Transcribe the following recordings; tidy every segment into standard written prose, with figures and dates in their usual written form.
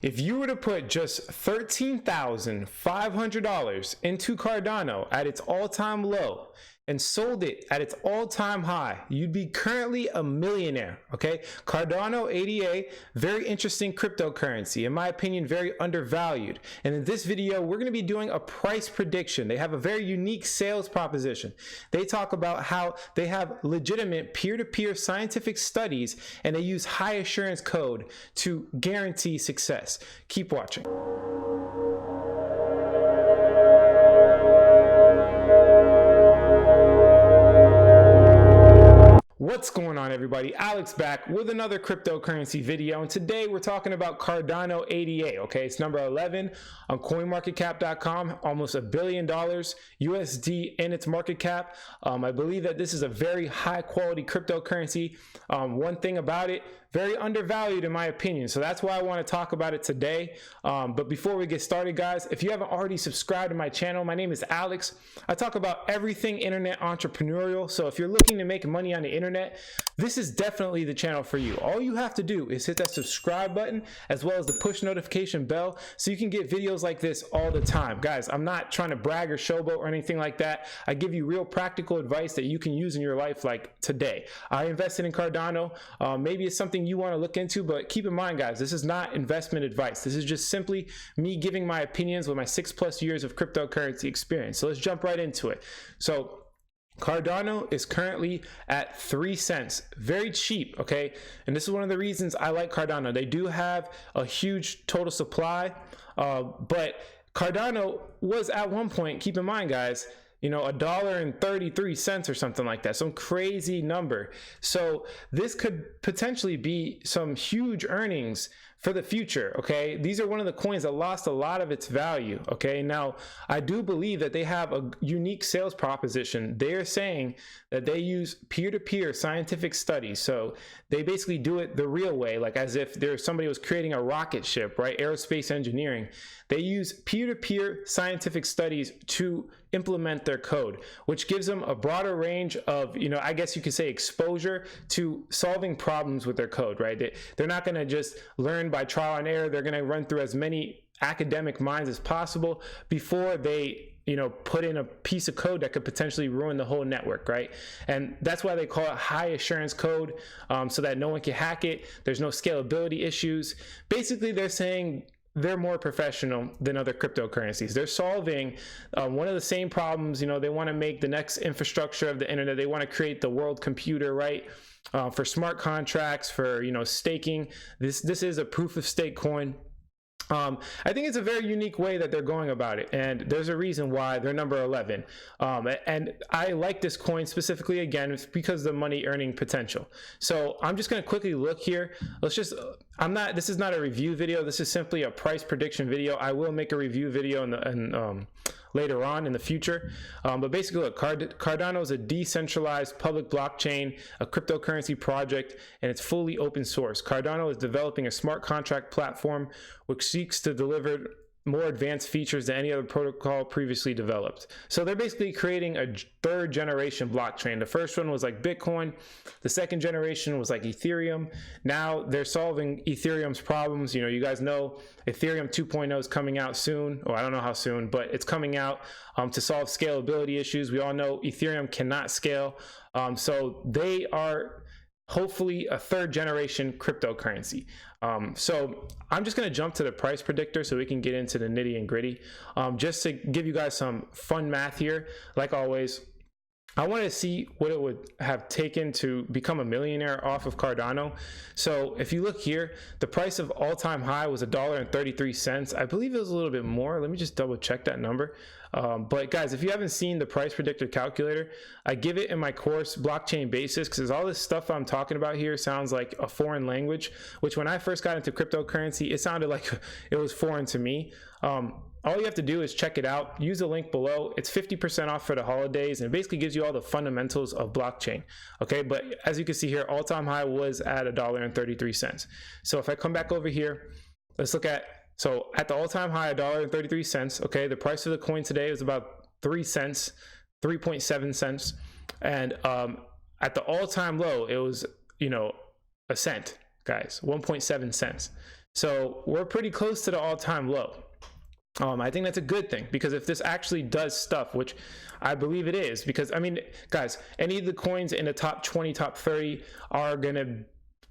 If you were to put just $13,500 into Cardano at its all-time low and sold it at its all-time high, you'd be currently a millionaire, okay? Cardano ADA, very interesting cryptocurrency. In my opinion, very undervalued. And in this video, we're gonna be doing a price prediction. They have a very unique sales proposition. They talk about how they have legitimate peer-to-peer scientific studies and they use high assurance code to guarantee success. Keep watching. What's going on, everybody? Alex back with another cryptocurrency video, and today we're talking about Cardano ADA. Okay, it's number 11 on coinmarketcap.com, almost $1 billion USD in its market cap. I believe that this is a very high quality cryptocurrency. One thing about it, very undervalued in my opinion, so that's why I want to talk about it today. But before we get started, guys, if you haven't already subscribed to my channel, my name is Alex. I talk about everything internet entrepreneurial, so if you're looking to make money on the internet, this is definitely the channel for you. All you have to do is hit that subscribe button as well as the push notification bell so you can get videos like this all the time. Guys, I'm not trying to brag or showboat or anything like that. I give you real practical advice that you can use in your life like today. I invested in Cardano. Maybe it's something you want to look into, but keep in mind, guys, this is not investment advice. This is just simply me giving my opinions with my 6+ years of cryptocurrency experience. So let's jump right into it. So Cardano is currently at 3 cents, very cheap, okay? And this is one of the reasons I like Cardano. They do have a huge total supply, but Cardano was at one point, keep in mind, guys, you know, $1.33 or something like that, some crazy number. So this could potentially be some huge earnings for the future, okay? These are one of the coins that lost a lot of its value, okay? Now, I do believe that they have a unique sales proposition. They're saying that they use peer-to-peer scientific studies. So they basically do it the real way, like as if there's somebody was creating a rocket ship, right? Aerospace engineering. They use peer-to-peer sicientific studies to implement their code, which gives them a broader range of, you know, I guess you could say exposure to solving problems with their code, right? They're not going to just learn by trial and error. They're going to run through as many academic minds as possible before they, you know, put in a piece of code that could potentially ruin the whole network, right? And that's why they call it high assurance code, so that no one can hack it. There's no scalability issues. Basically, they're saying they're more professional than other cryptocurrencies. They're solving one of the same problems. You know, they want to make the next infrastructure of the internet. They want to create the world computer, right? For smart contracts, for, you know, staking. This is a proof of stake coin. I think it's a very unique way that they're going about it, and there's a reason why they're number 11. And I like this coin specifically, again, it's because of the money earning potential. So I'm just going to quickly look here. This is not a review video. This is simply a price prediction video. I will make a review video later on in the future. But basically, look, Cardano is a decentralized public blockchain, a cryptocurrency project, and it's fully open source. Cardano is developing a smart contract platform which seeks to deliver more advanced features than any other protocol previously developed. So they're basically creating a 3rd generation blockchain. The first one was like Bitcoin. The 2nd generation was like Ethereum. Now they're solving Ethereum's problems. You know, you guys know Ethereum 2.0 is coming out soon, or I don't know how soon, but it's coming out to solve scalability issues. We all know Ethereum cannot scale. So they are hopefully a 3rd generation cryptocurrency. So I'm just going to jump to the price predictor so we can get into the nitty and gritty. Just to give you guys some fun math here, like always, I wanted to see what it would have taken to become a millionaire off of Cardano. So if you look here, the price of all-time high was $1.33. I believe it was a little bit more. Let me just double check that number. But guys, if you haven't seen the price predictor calculator, I give it in my course, Blockchain Basics, because all this stuff I'm talking about here sounds like a foreign language, which when I first got into cryptocurrency, it sounded like it was foreign to me. All you have to do is check it out. Use the link below. It's 50% off for the holidays, and it basically gives you all the fundamentals of blockchain. Okay, but as you can see here, all-time high was at $1.33. So if I come back over here, let's look at, so at the all-time high, $1.33. Okay, the price of the coin today is about 3 cents, 3.7 cents, and at the all-time low, it was, you know, a cent, guys, 1.7 cents. So we're pretty close to the all-time low. I think that's a good thing, because if this actually does stuff, which I believe it is, because I mean, guys, any of the coins in the top 20, top 30 are going to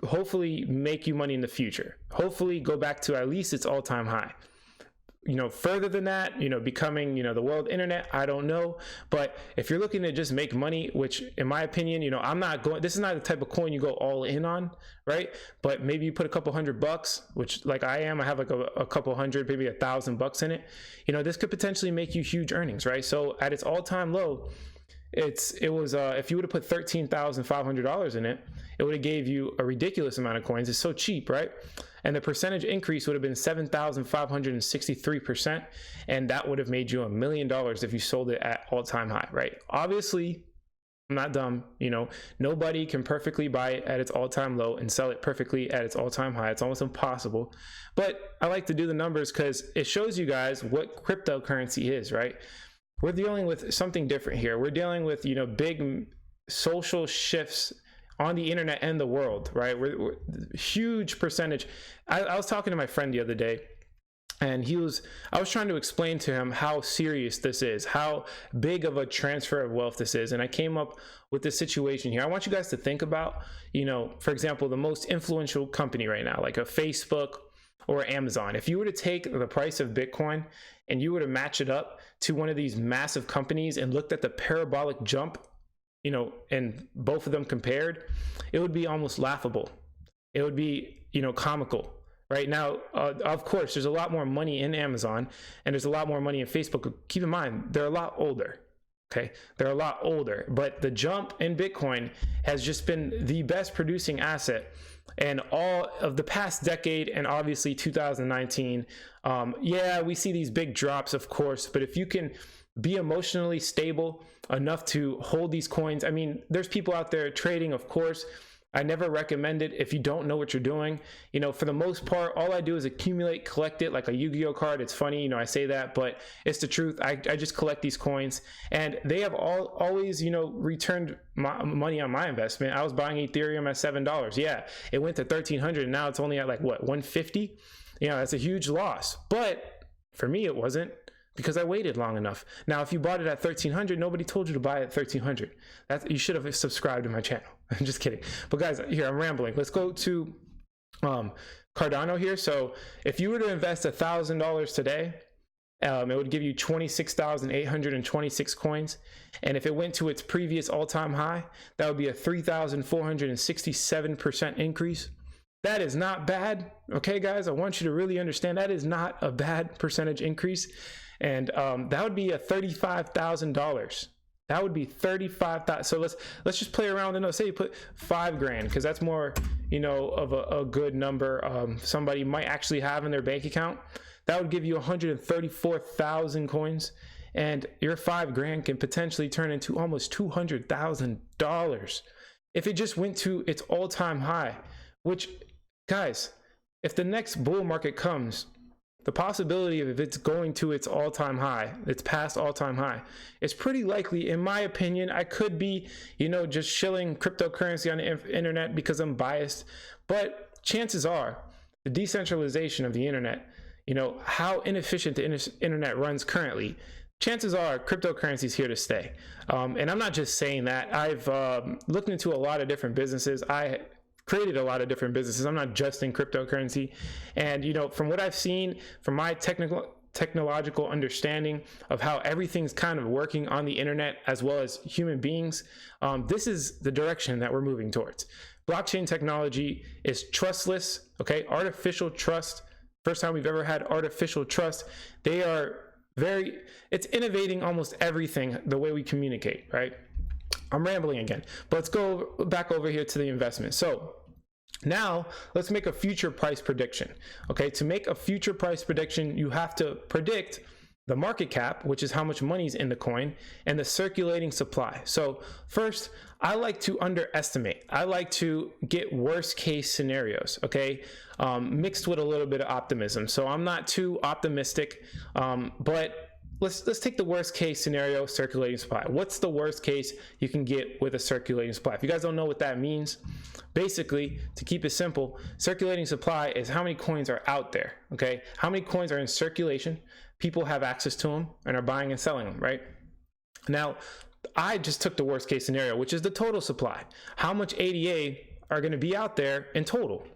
hopefully make you money in the future. Hopefully go back to at least its all-time high. You know, further than that, you know, becoming, you know, the world internet, I don't know. But if you're looking to just make money, which in my opinion, you know, I'm not going, this is not the type of coin you go all in on, right? But maybe you put a couple $100, which like I am, I have like a couple hundred, maybe $1,000 in it. You know, this could potentially make you huge earnings, right? So at its all-time low, it was if you would have put $13,500 in it, it would have gave you a ridiculous amount of coins. It's so cheap, right? And the percentage increase would have been 7,563%, and that would have made you $1 million if you sold it at all-time high, right? Obviously, I'm not dumb. You know, nobody can perfectly buy it at its all-time low and sell it perfectly at its all-time high. It's almost impossible. But I like to do the numbers because it shows you guys what cryptocurrency is, right? We're dealing with something different here. We're dealing with, you know, big social shifts on the internet and the world, right? We're huge percentage. I was talking to my friend the other day, and I was trying to explain to him how serious this is, how big of a transfer of wealth this is. And I came up with this situation here. I want you guys to think about, you know, for example, the most influential company right now, like a Facebook or Amazon. If you were to take the price of Bitcoin and you were to match it up to one of these massive companies and looked at the parabolic jump, you know, and both of them compared, it would be almost laughable. It would be, you know, comical. Right now, of course, there's a lot more money in Amazon and there's a lot more money in Facebook. Keep in mind, they're a lot older. Okay, they're a lot older, but the jump in Bitcoin has just been the best producing asset and all of the past decade, and obviously 2019. Yeah, we see these big drops, of course, but if you can be emotionally stable enough to hold these coins, I mean, there's people out there trading, of course. I never recommend it if you don't know what you're doing. You know, for the most part, all I do is accumulate, collect it like a Yu-Gi-Oh card. It's funny, you know, I say that, but it's the truth. I just collect these coins, and they have always, you know, returned my money on my investment. I was buying Ethereum at $7. Yeah, it went to 1,300, and now it's only at like what, 150? You know, that's a huge loss. But for me, it wasn't, because I waited long enough. Now, if you bought it at 1,300, nobody told you to buy it at 1,300. You should have subscribed to my channel. I'm just kidding. But guys, here, I'm rambling. Let's go to Cardano here. So if you were to invest $1,000 today, it would give you 26,826 coins. And if it went to its previous all-time high, that would be a 3,467% increase. That is not bad. Okay, guys, I want you to really understand that is not a bad percentage increase. And that would be a $35,000. That would be 35,000. So let's just play around with it. Say you put $5,000, because that's more, you know, of a good number. Somebody might actually have in their bank account. That would give you 134,000 coins, and your $5,000 can potentially turn into almost $200,000 if it just went to its all-time high. Which, guys, if the next bull market comes, the possibility of if it's going to its all-time high, its past all-time high, it's pretty likely, in my opinion. I could be, you know, just shilling cryptocurrency on the internet because I'm biased, but chances are the decentralization of the internet, you know, how inefficient the internet runs currently, chances are cryptocurrency is here to stay. And I'm not just saying that. I've looked into a lot of different businesses. I created a lot of different businesses. I'm not just in cryptocurrency. And, you know, from what I've seen, from my technological understanding of how everything's kind of working on the internet as well as human beings, this is the direction that we're moving towards. Blockchain technology is trustless, okay? Artificial trust. First time we've ever had artificial trust. They are it's innovating almost everything, the way we communicate, right? I'm rambling again, but let's go back over here to the investment. So now let's make a future price prediction. Okay, to make a future price prediction, you have to predict the market cap, which is how much money's in the coin, and the circulating supply. So first, I like to underestimate. I like to get worst case scenarios, okay, mixed with a little bit of optimism. So I'm not too optimistic, but let's take the worst case scenario, circulating supply. What's the worst case you can get with a circulating supply? If you guys don't know what that means, basically, to keep it simple, circulating supply is how many coins are out there, okay? How many coins are in circulation, people have access to them and are buying and selling them, right? Now, I just took the worst case scenario, which is the total supply. How much ADA are going to be out there in total?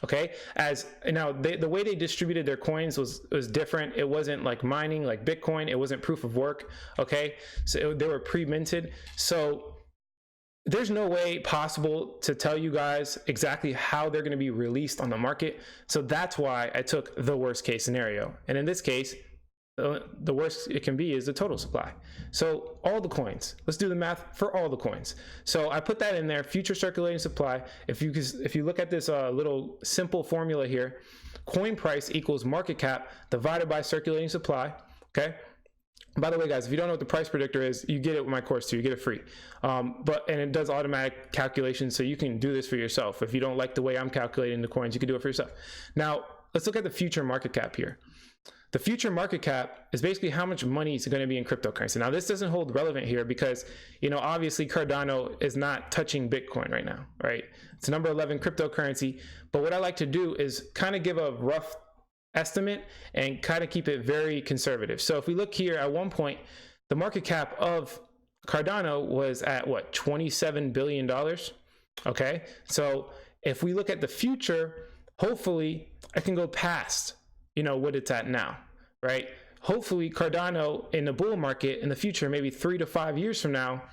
Okay, as now the way they distributed their coins was different. It wasn't like mining like Bitcoin. It wasn't proof of work. Okay, so they were pre-minted. So there's no way possible to tell you guys exactly how they're going to be released on the market. So that's why I took the worst case scenario. And in this case, the worst it can be is the total supply. So all the coins, let's do the math for all the coins. So I put that in there, future circulating supply. If you look at this little simple formula here, coin price equals market cap divided by circulating supply. Okay. By the way, guys, if you don't know what the price predictor is, you get it with my course too. You get it free. And it does automatic calculations, so you can do this for yourself. If you don't like the way I'm calculating the coins, you can do it for yourself. Now, let's look at the future market cap here. The future market cap is basically how much money is going to be in cryptocurrency. Now, this doesn't hold relevant here because, obviously Cardano is not touching Bitcoin right now, right? It's number 11 cryptocurrency. But what I like to do is kind of give a rough estimate and kind of keep it very conservative. So if we look here, at one point, the market cap of Cardano was at what, $27 billion. Okay. So if we look at the future, hopefully I can go past what it's at now, right? Hopefully Cardano in the bull market in the future, maybe 3 to 5 years from now,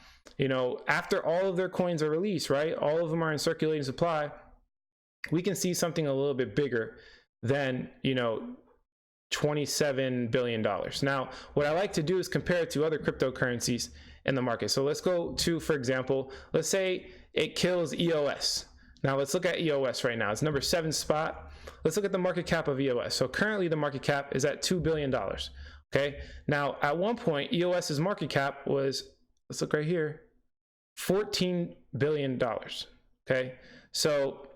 after all of their coins are released, right? All of them are in circulating supply. We can see something a little bit bigger than, $27 billion. Now, what I like to do is compare it to other cryptocurrencies in the market. So let's go to, for example, let's say it kills EOS. Now let's look at EOS right now. It's number 7 spot. Let's look at the market cap of EOS. So currently the market cap is at $2 billion. Okay. Now at one point, EOS's market cap was, let's look right here, $14 billion. Okay. So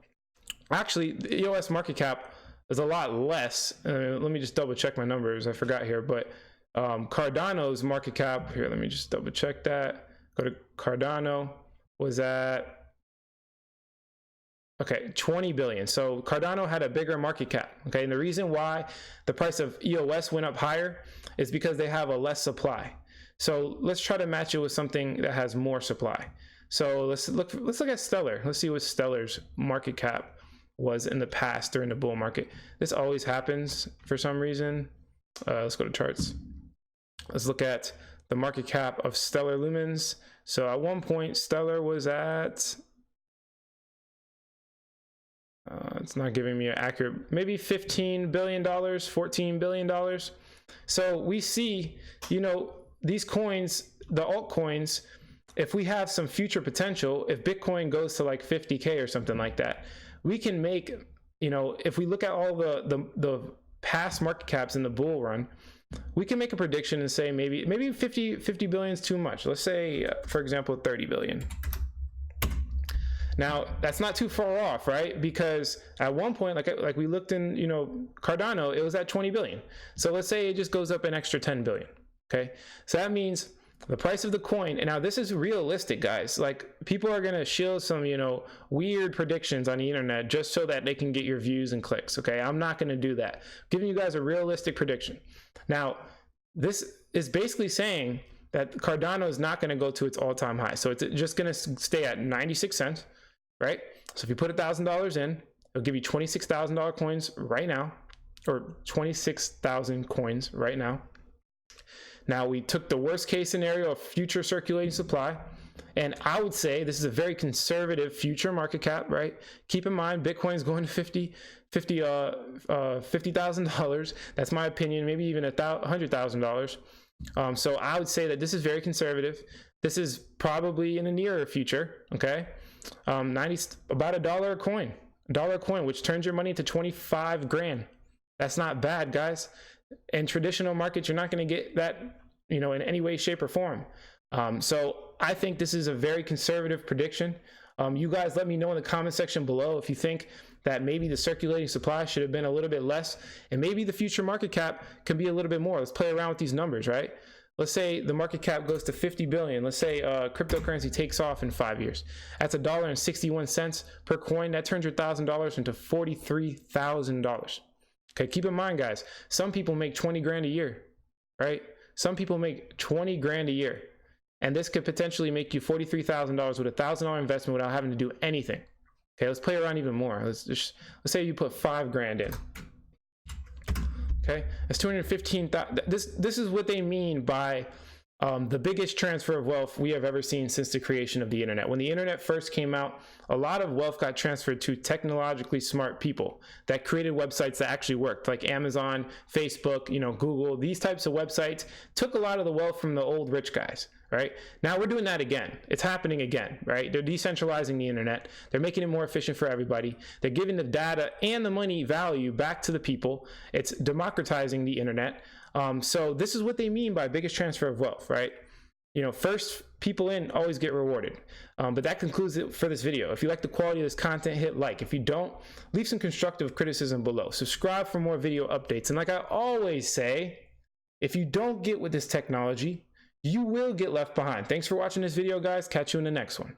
actually the EOS market cap is a lot less. Let me just double check my numbers. I forgot here, but Cardano's market cap here, let me just double check that. Go to Cardano was at, okay, 20 billion. So Cardano had a bigger market cap. Okay, and the reason why the price of EOS went up higher is because they have a less supply. So let's try to match it with something that has more supply. So let's look at Stellar. Let's see what Stellar's market cap was in the past during the bull market. This always happens for some reason. Let's go to charts. Let's look at the market cap of Stellar Lumens. So at one point, Stellar was at, it's not giving me an accurate, maybe $15 billion, $14 billion. So we see, these coins, the altcoins, if we have some future potential, if Bitcoin goes to like 50K or something like that, we can make, if we look at all the past market caps in the bull run, we can make a prediction and say maybe 50 billion is too much. Let's say, for example, 30 billion. Now, that's not too far off, right? Because at one point, like we looked in, Cardano, it was at 20 billion. So let's say it just goes up an extra 10 billion, okay? So that means the price of the coin, and now this is realistic, guys. Like, people are gonna shield some, weird predictions on the internet just so that they can get your views and clicks, okay? I'm not gonna do that. I'm giving you guys a realistic prediction. Now, this is basically saying that Cardano is not gonna go to its all-time high. So it's just gonna stay at 96 cents. Right? So if you put $1,000 in, it'll give you $26,000 coins right now, or 26,000 coins right now. Now we took the worst case scenario of future circulating supply, and I would say this is a very conservative future market cap, right? Keep in mind, Bitcoin is going to $50,000. That's my opinion, maybe even $100,000. So I would say that this is very conservative. This is probably in the nearer future, okay? About $1 a coin, which turns your money into 25 grand. That's not bad, guys. In traditional markets, you're not going to get that, in any way, shape, or form. So I think this is a very conservative prediction. You guys let me know in the comment section below if you think that maybe the circulating supply should have been a little bit less, and maybe the future market cap can be a little bit more. Let's play around with these numbers, right? Let's say the market cap goes to 50 billion. Let's say cryptocurrency takes off in 5 years. That's $1.61 per coin. That turns your $1,000 into $43,000. Okay, keep in mind, guys, some people make 20 grand a year, right? Some people make 20 grand a year. And this could potentially make you $43,000 with a $1,000 investment without having to do anything. Okay, let's play around even more. Let's say you put 5 grand in. Okay, that's 215,000. This is what they mean by the biggest transfer of wealth we have ever seen since the creation of the internet. When the internet first came out, a lot of wealth got transferred to technologically smart people that created websites that actually worked, like Amazon, Facebook, Google. These types of websites took a lot of the wealth from the old rich guys, right? Now we're doing that again. It's happening again, right? They're decentralizing the internet. They're making it more efficient for everybody. They're giving the data and the money value back to the people. It's democratizing the internet. So this is what they mean by biggest transfer of wealth, right? First people in always get rewarded. But that concludes it for this video. If you like the quality of this content, hit like. If you don't, leave some constructive criticism below. Subscribe for more video updates. And like I always say, if you don't get with this technology, you will get left behind. Thanks for watching this video, guys. Catch you in the next one.